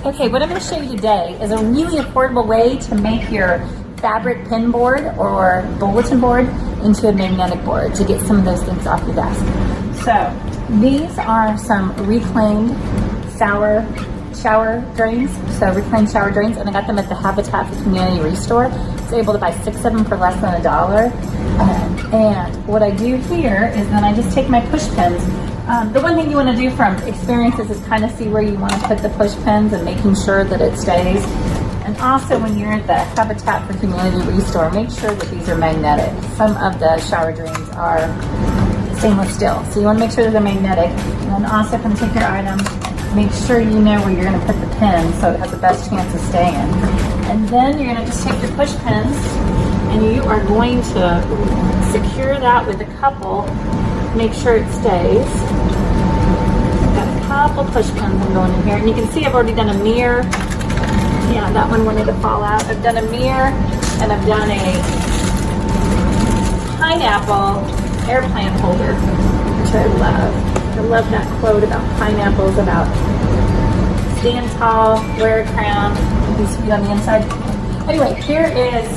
Okay, what I'm going to show you today is a really affordable way to make your fabric pin board or bulletin board into a magnetic board to get some of those things off your desk. So these are some reclaimed shower drains. So reclaimed shower drains, and I got them at the Habitat for Community Restore. I was able to buy 6 of them for less than $1. And what I do here is then I just take my push pins. The one thing you want to do from experiences is kind of see where you want to put the push pins and making sure that it stays. And also when you're at the Habitat for Community Restore, make sure that these are magnetic. Some of the shower drains are stainless steel, so you want to make sure that they're magnetic. And then also when you take your item, make sure you know where you're going to put the pin so it has the best chance of staying. And then you're going to just take your push pins and you are going to secure that with a couple. Make sure it stays. Got a couple push pins I'm going in here, and you can see I've already done a mirror. Yeah, that one wanted to fall out. I've done a mirror, and I've done a pineapple air plant holder, which I love. I love that quote about pineapples, about stand tall, wear a crown, these feet on the inside. Anyway, here is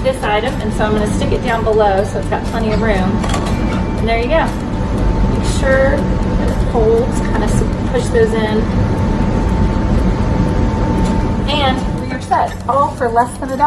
this item, and so I'm going to stick it down below so it's got plenty of room. And there you go. Make sure that it holds, kind of push those in. And we are set, all for less than $1.